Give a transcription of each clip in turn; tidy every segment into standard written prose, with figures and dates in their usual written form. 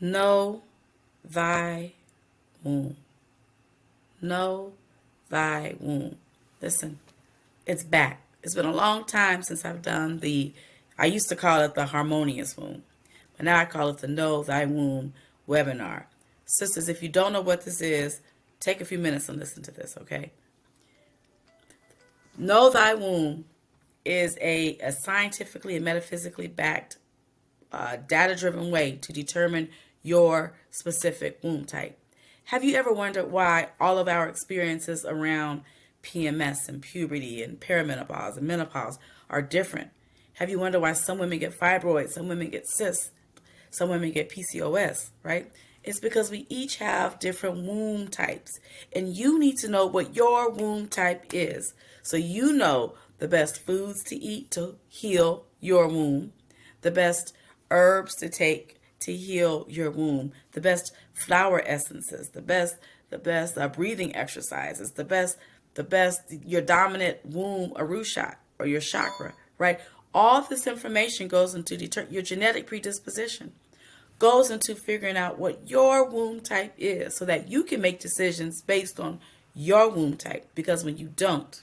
Know thy womb. Know thy womb. Listen, it's back. It's been a long time since I've done I used to call it the harmonious womb, but now I call it the Know Thy Womb webinar. Sisters, if you don't know what this is, take a few minutes and listen to this, okay? Know Thy Womb is a scientifically and metaphysically backed, data driven way to determine your specific womb type. Have you ever wondered why all of our experiences around PMS and puberty and perimenopause and menopause are different? Have you wondered why some women get fibroids, some women get cysts, some women get PCOS, right? It's because we each have different womb types. And you need to know what your womb type is. So you know the best foods to eat to heal your womb, the best herbs to take to heal your womb, the best flower essences, the best breathing exercises, the best your dominant womb arushat or your chakra, right? All this information goes into your genetic predisposition, goes into figuring out what your womb type is so that you can make decisions based on your womb type. Because when you don't,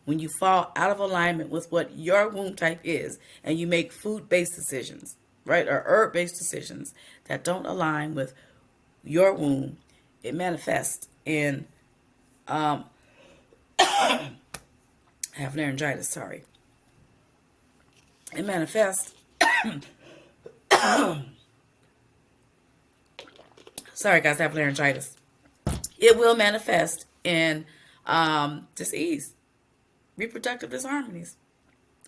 when you fall out of alignment with what your womb type is and you make food-based decisions, right, or herb-based decisions that don't align with your womb, it manifests in, I have laryngitis, sorry. It manifests, sorry guys, I have laryngitis. It will manifest in disease, reproductive disharmonies.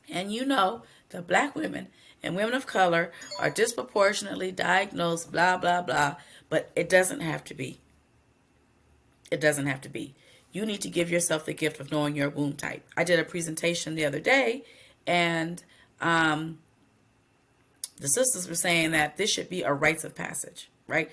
And you know that black women and women of color are disproportionately diagnosed, blah, blah, blah, but it doesn't have to be. It doesn't have to be. You need to give yourself the gift of knowing your womb type. I did a presentation the other day, and the sisters were saying that this should be a rites of passage, right?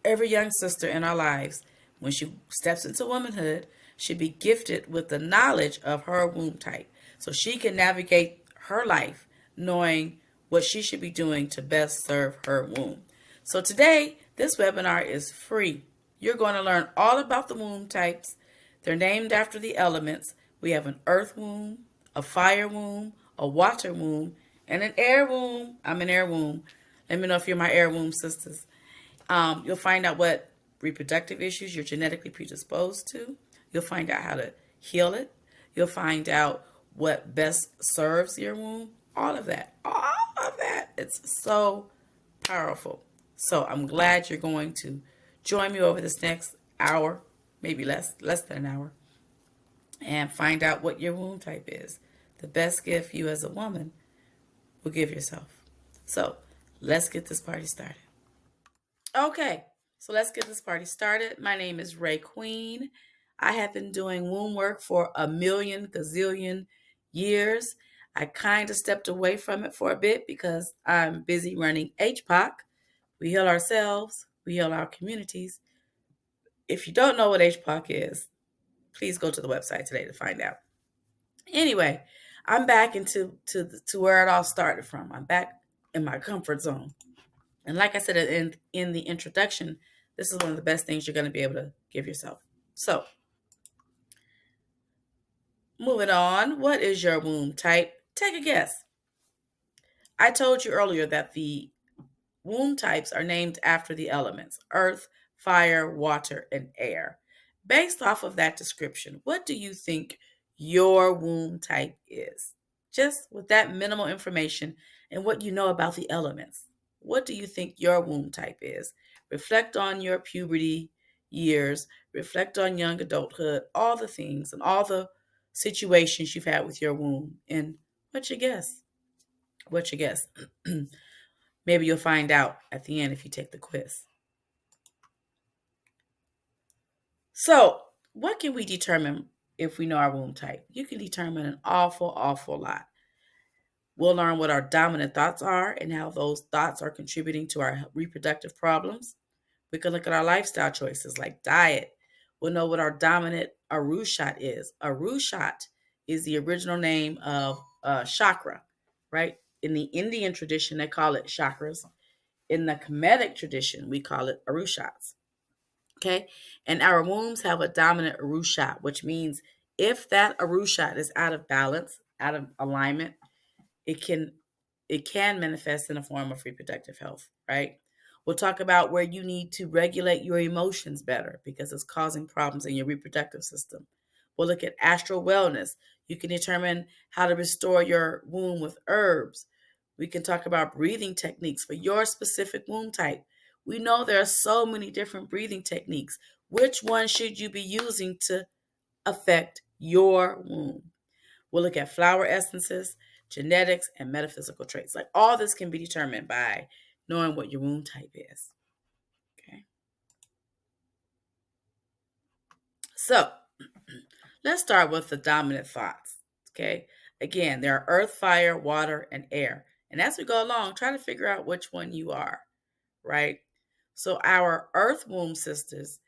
Every young sister in our lives, when she steps into womanhood, should be gifted with the knowledge of her womb type so she can navigate her life knowing what she should be doing to best serve her womb. So today, this webinar is free. You're going to learn all about the womb types. They're named after the elements. We have an earth womb, a fire womb, a water womb, and an air womb. I'm an air womb. Let me know if you're my air womb sisters. You'll find out what reproductive issues you're genetically predisposed to. You'll find out how to heal it. You'll find out what best serves your womb. All of that. All of that. It's so powerful. So I'm glad you're going to join me over this next hour, maybe less than an hour, and find out what your womb type is. The best gift you as a woman will give yourself. So let's get this party started. Okay, so let's get this party started. My name is Ray Queen. I have been doing womb work for a million gazillion years. I kind of stepped away from it for a bit because I'm busy running HPOC. We heal ourselves, we heal our communities. If you don't know what HPOC is, please go to the website today to find out. Anyway, I'm back to where it all started from. I'm back in my comfort zone. And like I said in the introduction, this is one of the best things you're going to be able to give yourself. So, moving on, what is your womb type? Take a guess. I told you earlier that the womb types are named after the elements earth, fire, water, and air. Based off of that description, what do you think your womb type is? Just with that minimal information and what you know about the elements, what do you think your womb type is? Reflect on your puberty years, reflect on young adulthood, all the things and all the situations you've had with your womb. And what's your guess? What's your guess? Maybe you'll find out at the end if you take the quiz. So, what can we determine if we know our womb type? You can determine an awful lot. We'll learn what our dominant thoughts are and how those thoughts are contributing to our reproductive problems. We can look at our lifestyle choices like diet. We'll know what our dominant arushat is. Arushat is the original name of chakra, right? In the Indian tradition, they call it chakras. In the Kemetic tradition, we call it Arushats. Okay. And our wombs have a dominant Arushat, which means if that Arushat is out of balance, out of alignment, it can it can manifest in a form of reproductive health, right? We'll talk about where you need to regulate your emotions better because it's causing problems in your reproductive system. We'll look at astral wellness. You can determine how to restore your womb with herbs. We can talk about breathing techniques for your specific womb type. We know there are so many different breathing techniques. Which one should you be using to affect your womb? We'll look at flower essences, genetics, and metaphysical traits. Like all this can be determined by knowing what your womb type is. Okay. So let's start with the dominant thoughts. Okay. Again, there are earth, fire, water, and air. And as we go along, try to figure out which one you are, right? So our earth womb sisters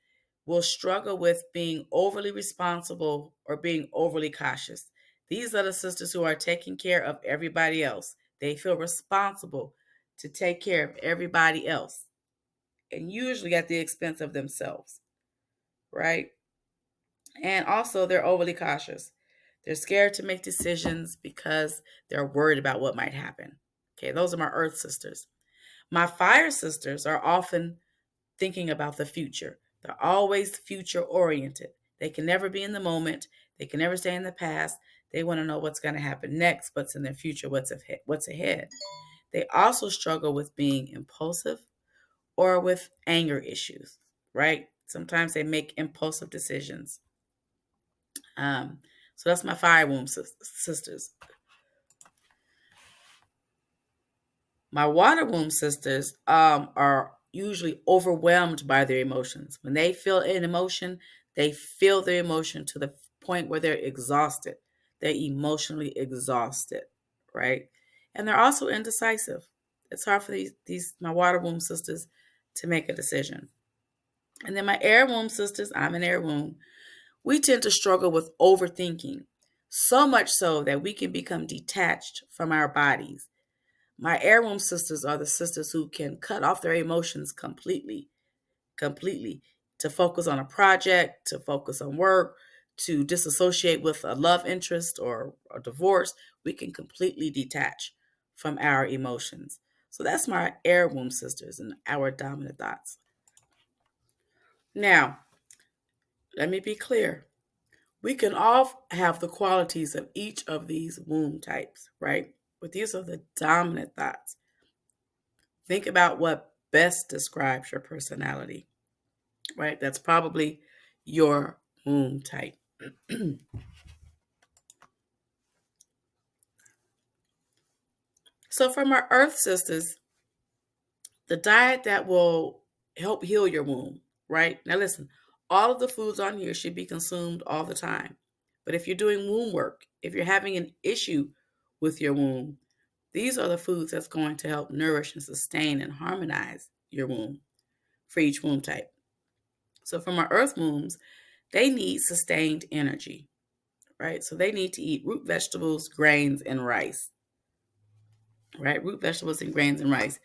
will struggle with being overly responsible or being overly cautious. These are the sisters who are taking care of everybody else. They feel responsible to take care of everybody else, and usually at the expense of themselves, right? And also, they're overly cautious. They're scared to make decisions because they're worried about what might happen. Okay, those are my earth sisters. My fire sisters are often thinking about the future. They're always future oriented. They can never be in the moment. They can never stay in the past. They want to know what's going to happen next, what's in their future, what's ahead. They also struggle with being impulsive or with anger issues, right? Sometimes they make impulsive decisions. Um, so that's my fire womb sisters. My water womb sisters are usually overwhelmed by their emotions. When they feel an emotion, they feel their emotion to the point where they're exhausted. They're emotionally exhausted, right? And they're also indecisive. It's hard for these my water womb sisters to make a decision. And then my air womb sisters, I'm an air womb. We tend to struggle with overthinking, so much so that we can become detached from our bodies. My heirloom sisters are the sisters who can cut off their emotions completely, to focus on a project, to focus on work, to disassociate with a love interest or a divorce. We can completely detach from our emotions. So that's my air womb sisters and our dominant thoughts. Now, let me be clear. We can all have the qualities of each of these womb types, right? But these are the dominant thoughts. Think about what best describes your personality, right? That's probably your womb type. So, from our Earth sisters, the diet that will help heal your womb, right? Now, listen, all of the foods on here should be consumed all the time. But if you're doing womb work, if you're having an issue with your womb, these are the foods that's going to help nourish and sustain and harmonize your womb for each womb type. So, from our Earth wombs, they need sustained energy, right? So they need to eat root vegetables, grains, and rice, right? Root vegetables and grains and rice.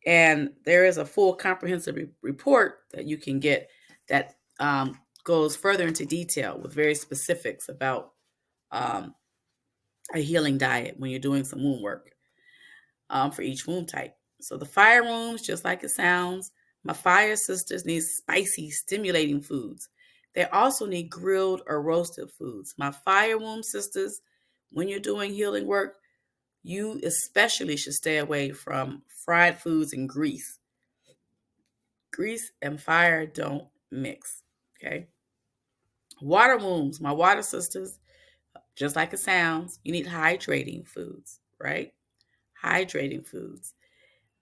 And there is a full comprehensive report that you can get that goes further into detail with very specifics about um, a healing diet when you're doing some womb work for each womb type. So the fire wombs, just like it sounds, my fire sisters need spicy, stimulating foods. They also need grilled or roasted foods. My fire womb sisters, when you're doing healing work, you especially should stay away from fried foods and grease. Grease and fire don't mix. Okay. Water wombs, my water sisters, just like it sounds, you need hydrating foods, right? Hydrating foods.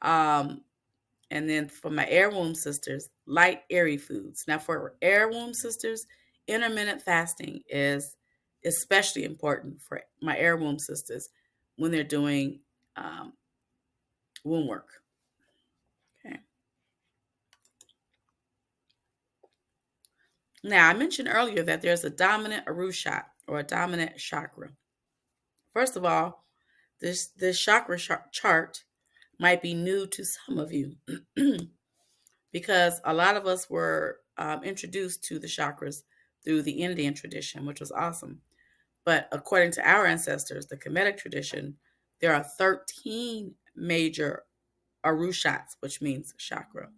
Um, And then for my air womb sisters, light, airy foods. Now, for air womb sisters, intermittent fasting is especially important for my air womb sisters when they're doing um, womb work. Okay. Now, I mentioned earlier that there's a dominant Arushat or a dominant chakra. First of all, this chakra chart might be new to some of you because a lot of us were introduced to the chakras through the Indian tradition, which was awesome. But according to our ancestors, the Kemetic tradition, there are 13 major arushats, which means chakra.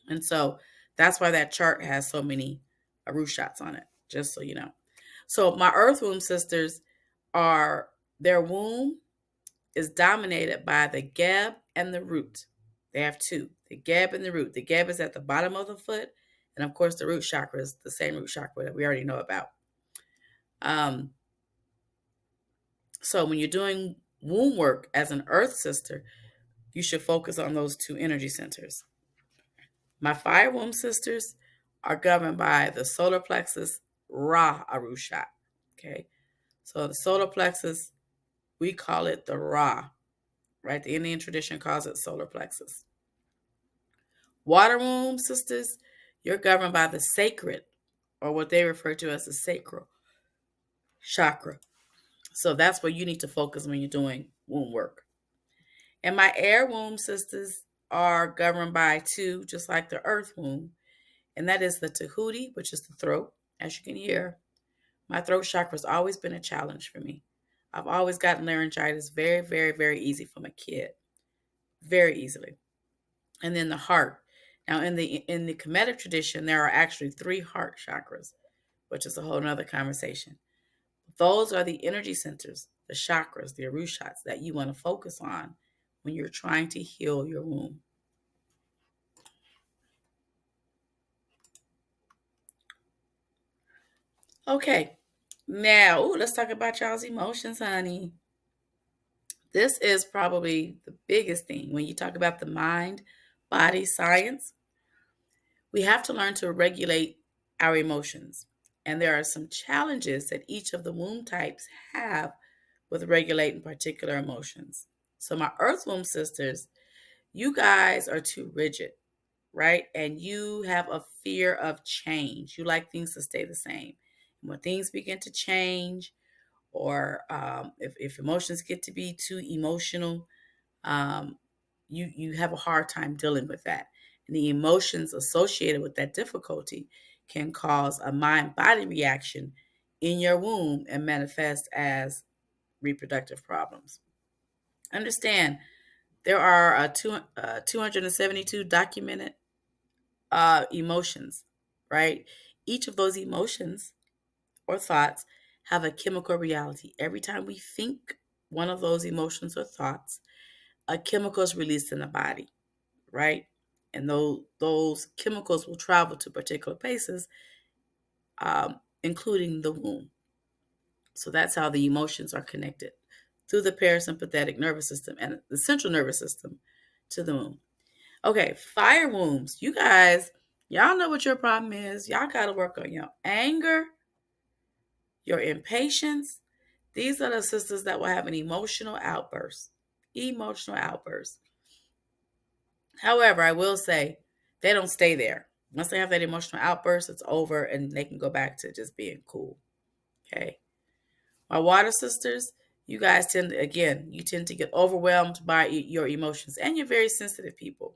And so that's why that chart has so many arushats on it, just so you know. So my earth womb sisters are, their womb is dominated by the geb and the root. They have two, the geb and the root. The geb is at the bottom of the foot. And of course, the root chakra is the same root chakra that we already know about. Um, so when you're doing womb work as an earth sister, you should focus on those two energy centers. My fire womb sisters are governed by the solar plexus Ra Arusha. Okay. So the solar plexus, we call it the Ra, right? The Indian tradition calls it solar plexus. Water womb sisters, you're governed by the sacred, or what they refer to as the sacral chakra. So that's where you need to focus when you're doing womb work. And my air womb sisters are governed by two, just like the earth womb, and that is the Tahuti, which is the throat. As you can hear, my throat chakra has always been a challenge for me. I've always gotten laryngitis very, very, very easy from a kid, very easily. And then the heart. Now, in the Kemetic tradition, there are actually 3 heart chakras, which is a whole nother conversation. Those are the energy centers, the chakras, the arushats that you want to focus on when you're trying to heal your womb. Okay, now let's talk about y'all's emotions, honey. This is probably the biggest thing when you talk about the mind, body, science. We have to learn to regulate our emotions. And there are some challenges that each of the womb types have with regulating particular emotions. So, my earth womb sisters, you guys are too rigid, right? And you have a fear of change. You like things to stay the same. And when things begin to change, or if emotions get to be too emotional, um, you have a hard time dealing with that. And the emotions associated with that difficulty can cause a mind-body reaction in your womb and manifest as reproductive problems. Understand, there are 272 documented emotions, right? Each of those emotions or thoughts have a chemical reality. Every time we think one of those emotions or thoughts, a chemical is released in the body, right? And those chemicals will travel to particular places, including the womb. So that's how the emotions are connected through the parasympathetic nervous system and the central nervous system to the womb. Okay, fire wombs. You guys, y'all know what your problem is. Y'all got to work on your anger, your impatience. These are the sisters that will have an emotional outburst. Emotional outburst. However, I will say they don't stay there. Once they have that emotional outburst, it's over and they can go back to just being cool. Okay. My water sisters, you guys you tend to get overwhelmed by your emotions, and you're very sensitive people.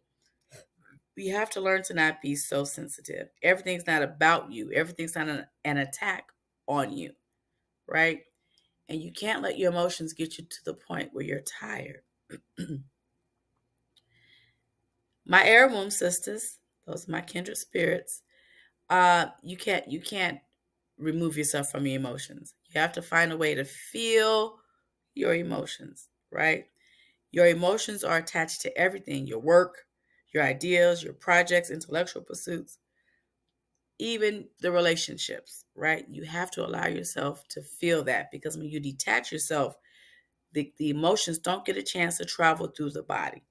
We have to learn to not be so sensitive. Everything's not about you. Everything's not an attack on you, right? And you can't let your emotions get you to the point where you're tired. My air womb sisters, those are my kindred spirits. You can't remove yourself from your emotions. You have to find a way to feel your emotions, right? Your emotions are attached to everything, your work, your ideas, your projects, intellectual pursuits, even the relationships, right? You have to allow yourself to feel that, because when you detach yourself, the emotions don't get a chance to travel through the body,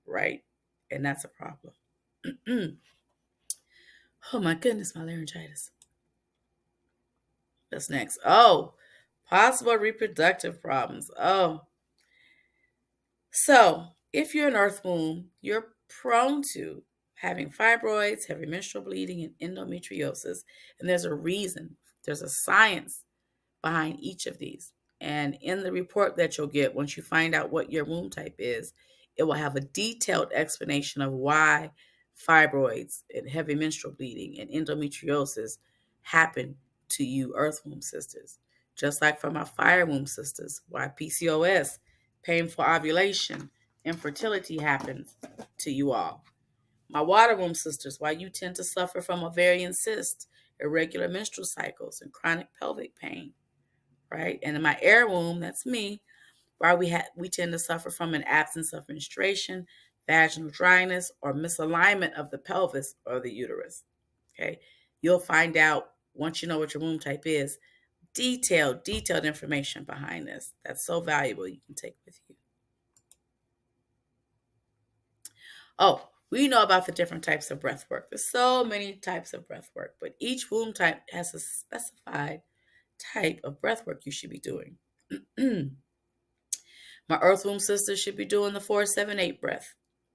right? And that's a problem. Oh my goodness, my laryngitis. That's next. Oh, possible reproductive problems. Oh, so if you're an earth womb, you're prone to having fibroids, heavy menstrual bleeding, and endometriosis. And there's a reason, there's a science behind each of these. And in the report that you'll get once you find out what your womb type is, It will have a detailed explanation of why fibroids and heavy menstrual bleeding and endometriosis happen to you earth womb sisters. Just like for my fire womb sisters, why PCOS, painful ovulation, infertility happens to you all. My water womb sisters, why you tend to suffer from ovarian cysts, irregular menstrual cycles, and chronic pelvic pain, right? And in my air womb, that's me, why we tend to suffer from an absence of menstruation, vaginal dryness, or misalignment of the pelvis or the uterus. Okay, you'll find out once you know what your womb type is, detailed information behind this. That's so valuable. You can take with you. Oh, we know about the different types of breath work. There's so many types of breath work, but each womb type has a specified type of breath work you should be doing. My earth womb sisters should be doing the 4-7-8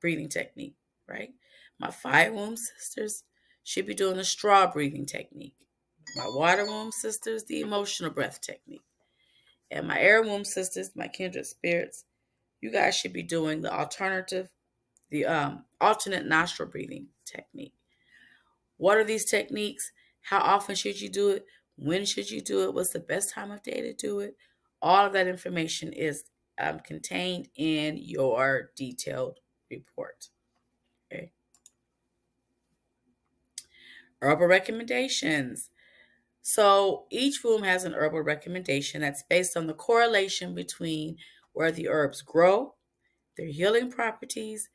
breathing technique, right? My fire womb sisters should be doing the straw breathing technique. My water womb sisters, the emotional breath technique. And my air womb sisters, my kindred spirits, you guys should be doing the alternate nostril breathing technique. What are these techniques? How often should you do it? When should you do it? What's the best time of day to do it? All of that information is contained in your detailed report. Okay. Herbal recommendations. So each womb has an herbal recommendation that's based on the correlation between where the herbs grow, their healing properties,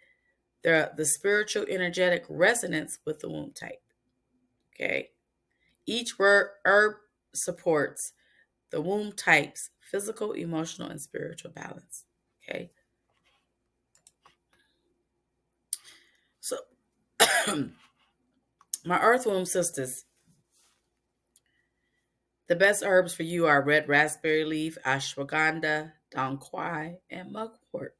the spiritual energetic resonance with the womb type. Okay. Each herb supports the womb type's physical, emotional, and spiritual balance. Okay. So my earth womb sisters, the best herbs for you are red raspberry leaf, ashwagandha, dong quai, and mugwort.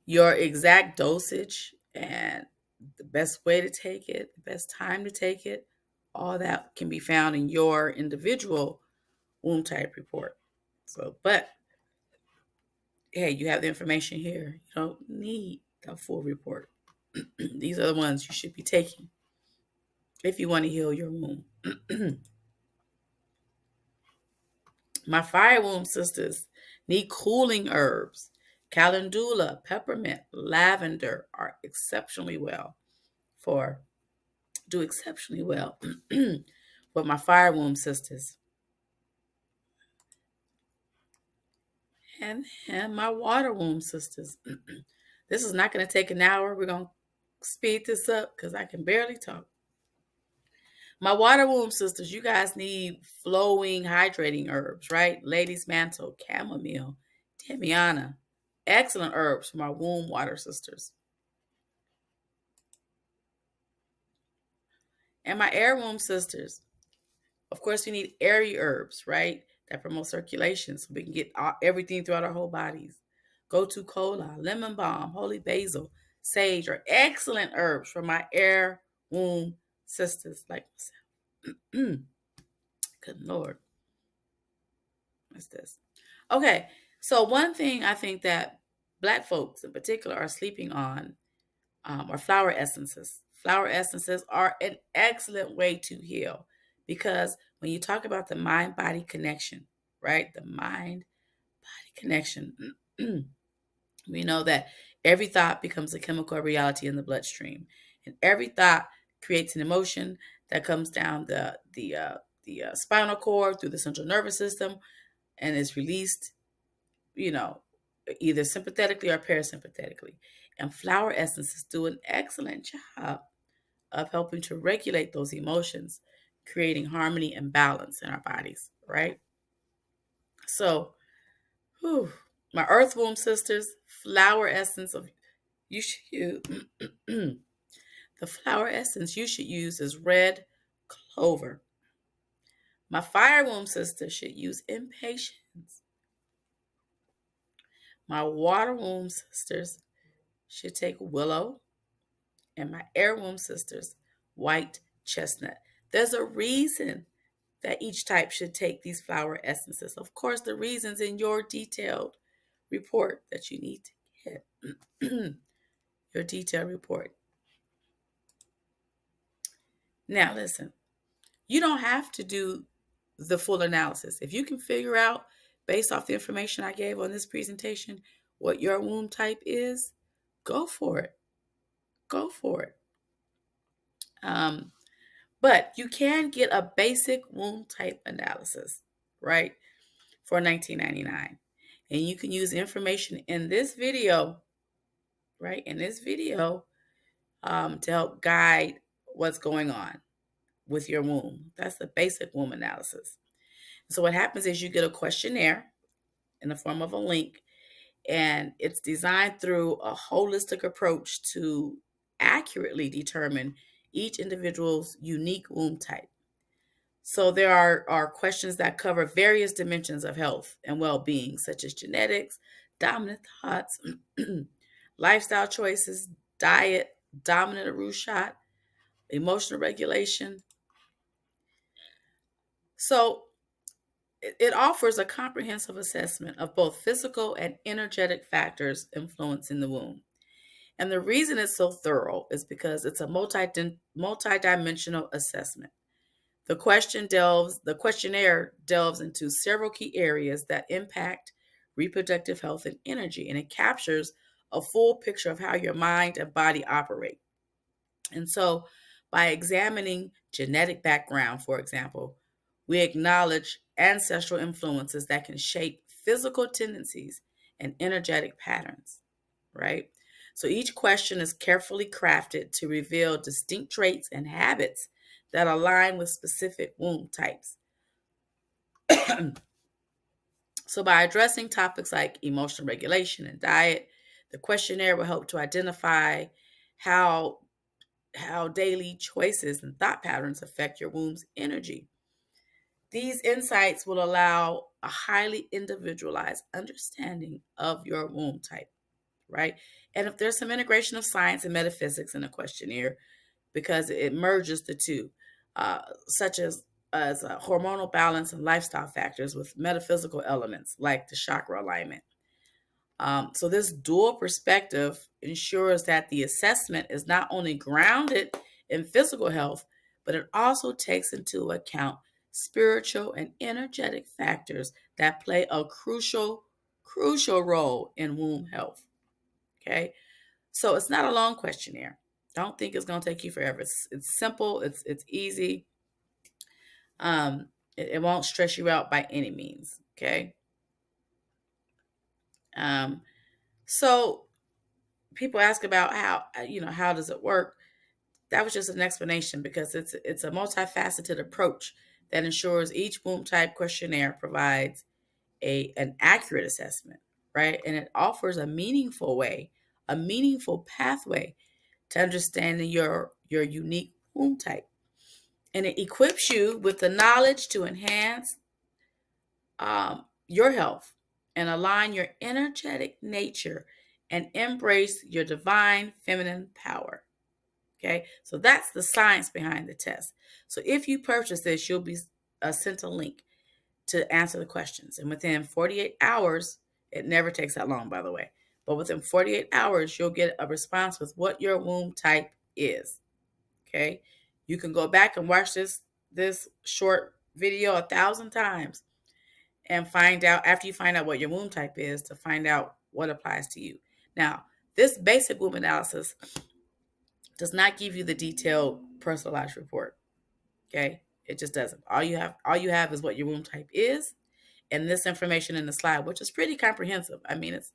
Your exact dosage and the best way to take it, the best time to take it, all that can be found in your individual womb type report. So, but hey, you have the information here. You don't need the full report. These are the ones you should be taking if you want to heal your womb. My fire womb sisters need cooling herbs. Calendula, peppermint, lavender are exceptionally well do exceptionally well with my fire womb sisters. And my water womb sisters. This is not going to take an hour. We're going to speed this up because I can barely talk. My water womb sisters, you guys need flowing, hydrating herbs, right? Lady's mantle, chamomile, damiana. Excellent herbs for my womb water sisters. And my air womb sisters, of course, we need airy herbs, right? That promote circulation so we can get everything throughout our whole bodies. Gotu kola, lemon balm, holy basil, sage are excellent herbs for my air womb sisters like myself. Good Lord. What's this? Okay, so one thing I think that Black folks in particular are sleeping on are flower essences. Flower essences are an excellent way to heal because when you talk about the mind body connection, right? The mind body connection, we know that every thought becomes a chemical reality in the bloodstream, and every thought creates an emotion that comes down the spinal cord through the central nervous system and is released, you know, either sympathetically or parasympathetically. And flower essences do an excellent job of helping to regulate those emotions, creating harmony and balance in our bodies, right? So, my earth womb sisters, flower essence of you should use the flower essence you should use is red clover. My fire womb sister should use impatience. My water womb sisters should take willow, and my air womb sisters, white chestnut. There's a reason that each type should take these flower essences. Of course, the reason's in your detailed report that you need to get. Your detailed report. Now, listen, you don't have to do the full analysis. If you can figure out, based off the information I gave on this presentation, what your womb type is, go for it. Go for it. But you can get a basic womb type analysis, right, for $19.99. And you can use information in this video, right, in this video, to help guide what's going on with your womb. That's the basic womb analysis. So what happens is you get a questionnaire in the form of a link, and it's designed through a holistic approach to accurately determine each individual's unique womb type. So there are questions that cover various dimensions of health and well-being, such as genetics, dominant thoughts, lifestyle choices, diet, dominant or shot, emotional regulation. So it offers a comprehensive assessment of both physical and energetic factors influencing the womb. And the reason it's so thorough is because it's a multi-dimensional assessment. The questionnaire delves into several key areas that impact reproductive health and energy, and it captures a full picture of how your mind and body operate. And so, by examining genetic background, for example, we acknowledge ancestral influences that can shape physical tendencies and energetic patterns, right? So each question is carefully crafted to reveal distinct traits and habits that align with specific womb types. So by addressing topics like emotional regulation and diet, the questionnaire will help to identify how daily choices and thought patterns affect your womb's energy. These insights will allow a highly individualized understanding of your womb type, right? And if there's some integration of science and metaphysics in a questionnaire, because it merges the two, such as hormonal balance and lifestyle factors with metaphysical elements like the chakra alignment. So this dual perspective ensures that the assessment is not only grounded in physical health, but it also takes into account spiritual and energetic factors that play a crucial role in womb health. Okay, so it's not a long questionnaire. Don't think it's going to take you forever. It's simple. It's easy. It won't stress you out by any means. Okay. So people ask about how does it work? That was just an explanation because it's a multifaceted approach that ensures each womb type questionnaire provides an accurate assessment, right? And it offers a meaningful pathway to understanding your unique womb type. And it equips you with the knowledge to enhance your health and align your energetic nature and embrace your divine feminine power. Okay, so that's the science behind the test. So if you purchase this, you'll be sent a link to answer the questions. And within 48 hours, it never takes that long, by the way, but within 48 hours, you'll get a response with what your womb type is. Okay, you can go back and watch this short video 1,000 times and find out, after you find out what your womb type is, to find out what applies to you. Now, this basic womb analysis does not give you the detailed personalized report. Okay, it just doesn't. All you have is what your womb type is, and this information in the slide, which is pretty comprehensive. I mean, it's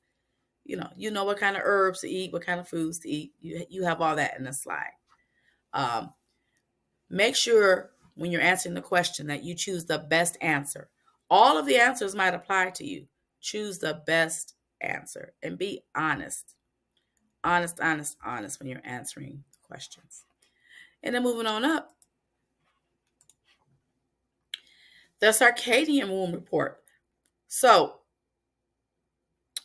you know what kind of herbs to eat, what kind of foods to eat. You have all that in the slide. Make sure when you're answering the question that you choose the best answer. All of the answers might apply to you. Choose the best answer and be honest. Honest when you're answering questions. And then moving on up, the Circadian womb report. So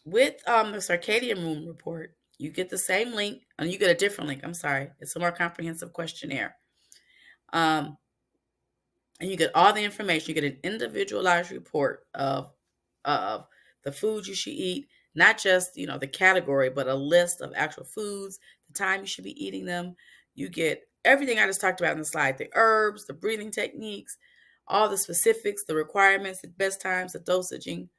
with the Circadian womb report, you get the same link, and you get a different link. I'm sorry. It's a more comprehensive questionnaire. And you get all the information. You get an individualized report of the foods you should eat, not just, the category, but a list of actual foods, the time you should be eating them. You get everything I just talked about in the slide, the herbs, the breathing techniques, all the specifics, the requirements, the best times, the dosaging,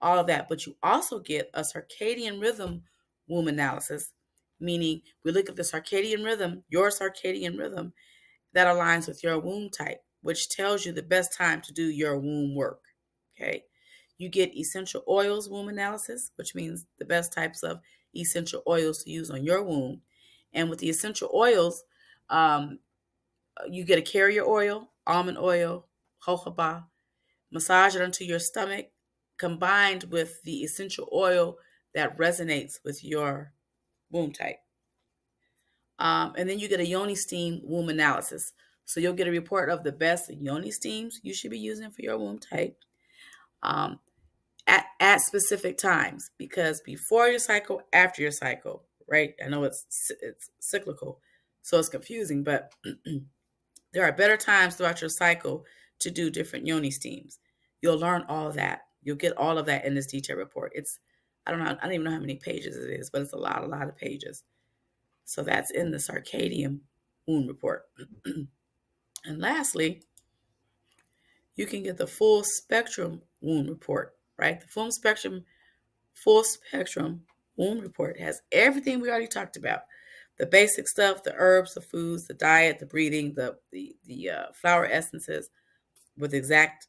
all of that. But you also get a circadian rhythm womb analysis, meaning we look at the circadian rhythm, your circadian rhythm, that aligns with your womb type, which tells you the best time to do your womb work. Okay. You get essential oils womb analysis, which means the best types of essential oils to use on your womb. And with the essential oils, um, you get a carrier oil, almond oil, jojoba, massage it onto your stomach, combined with the essential oil that resonates with your womb type. And then you get a yoni steam womb analysis. So you'll get a report of the best yoni steams you should be using for your womb type um, at specific times, because before your cycle, after your cycle, right? I know it's cyclical, so it's confusing, but there are better times throughout your cycle to do different yoni steams. You'll learn all of that. You'll get all of that in this detailed report. I don't even know how many pages it is, but it's a lot of pages. So that's in the circadian wound report. And lastly, you can get the full spectrum wound report, right? The full spectrum wound report has everything we already talked about. The basic stuff, the herbs, the foods, the diet, the breathing, the flower essences with exact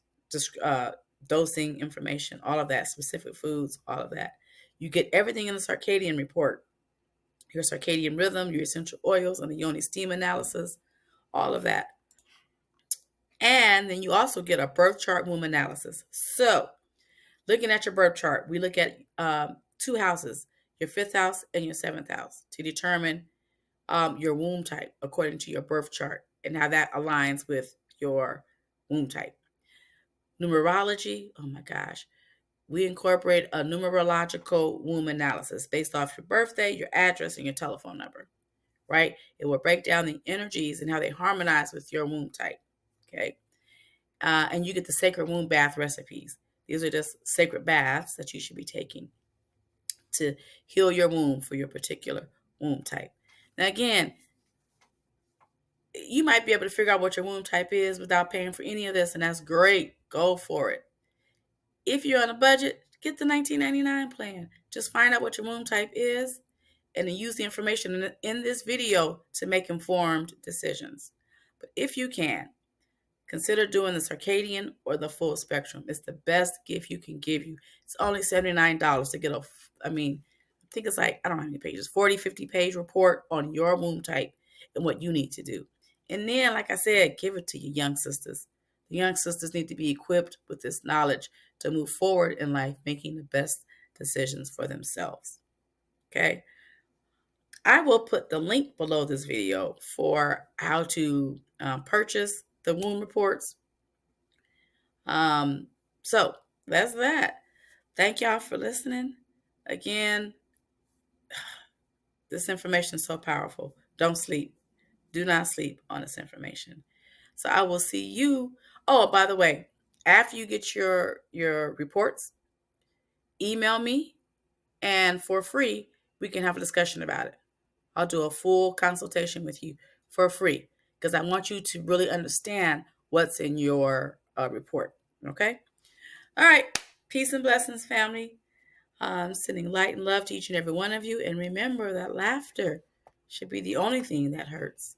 dosing information, all of that, specific foods, all of that. You get everything in the circadian report. Your circadian rhythm, your essential oils, and the yoni steam analysis, all of that. And then you also get a birth chart womb analysis. So, looking at your birth chart, we look at two houses, your fifth house and your seventh house, to determine your womb type according to your birth chart and how that aligns with your womb type. Numerology, oh my gosh. We incorporate a numerological womb analysis based off your birthday, your address, and your telephone number, right? It will break down the energies and how they harmonize with your womb type, okay? And you get the sacred womb bath recipes. These are just sacred baths that you should be taking to heal your womb for your particular womb type. Now, again, you might be able to figure out what your womb type is without paying for any of this, and that's great. Go for it. If you're on a budget, get the $19.99 plan. Just find out what your womb type is and then use the information in this video to make informed decisions. But if you can, consider doing the circadian or the full spectrum. It's the best gift you can give you. It's only $79 to get I think it's like, I don't know how many pages, 40, 50 page report on your womb type and what you need to do. And then, like I said, give it to your young sisters. The young sisters need to be equipped with this knowledge to move forward in life, making the best decisions for themselves. Okay. I will put the link below this video for how to purchase the womb reports. So that's that. Thank y'all for listening. Again, this information is so powerful. Don't sleep. Do not sleep on this information. So I will see you. Oh, by the way, after you get your reports, email me, and for free, we can have a discussion about it. I'll do a full consultation with you for free because I want you to really understand what's in your report. Okay? All right. Peace and blessings, family. Sending light and love to each and every one of you. And remember that laughter should be the only thing that hurts.